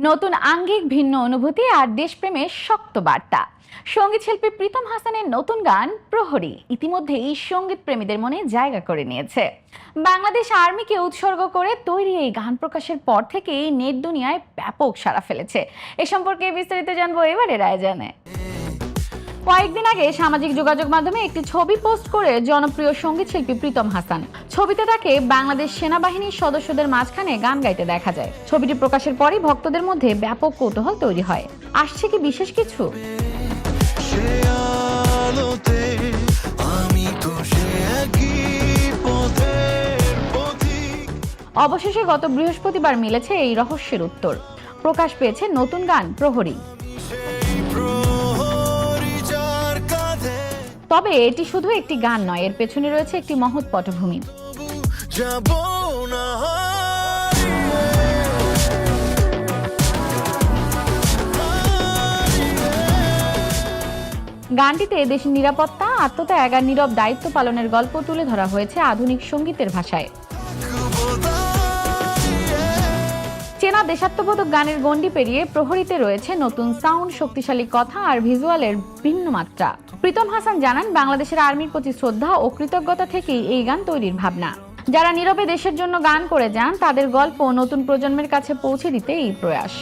নতুন আঙ্গিক, ভিন্ন অনুভূতি আর দেশপ্রেমের শক্ত বার্তা। সঙ্গীত শিল্পী প্রীতম হাসানের নতুন গান প্রহরী ইতিমধ্যেই সঙ্গীত প্রেমীদের মনে জায়গা করে নিয়েছে। বাংলাদেশ আর্মিকে উৎসর্গ করে তৈরি এই গান প্রকাশের পর থেকেই নেট দুনিয়ায় ব্যাপক সাড়া ফেলেছে। এ সম্পর্কে বিস্তারিত জানবো এবারের আয়োজনে। কয়েকদিন আগে সামাজিক যোগাযোগ মাধ্যমে একটি ছবি পোস্ট করে জনপ্রিয় সঙ্গীত শিল্পী প্রীতম হাসান। ছবিতে তাকে বাংলাদেশ সেনাবাহিনীর সদস্যদের মাঝখানে গান গাইতে দেখা যায়। ছবিটি প্রকাশের পরই ভক্তদের মধ্যে ব্যাপক কৌতূহল তৈরি হয়। আসছে কি বিশেষ কিছু? অবশেষে গত বৃহস্পতিবার মিলেছে এই রহস্যের উত্তর। প্রকাশ পেয়েছে নতুন গান প্রহরী। তবে এটি শুধু একটি গান নয়, এর পেছনে রয়েছে একটি মহৎ পটভূমি। গানটিতে দেশের নিরাপত্তা, আত্মত্যাগ আর নীরব দায়িত্ব পালনের গল্প তুলে ধরা হয়েছে আধুনিক সঙ্গীতের ভাষায়। চেনা দেশাত্মবোধক গানের গণ্ডি পেরিয়ে প্রহরীতে রয়েছে নতুন সাউন্ড, শক্তিশালী কথা আর ভিজুয়ালের ভিন্ন মাত্রা। প্রীতম হাসান জানান, বাংলাদেশের আর্মির প্রতি শ্রদ্ধা ও কৃতজ্ঞতা থেকেই এই গান তৈরির ভাবনা। যারা নীরবে দেশের জন্য গান করে যান, তাদের গল্প নতুন প্রজন্মের কাছে পৌঁছে দিতে এই প্রয়াস।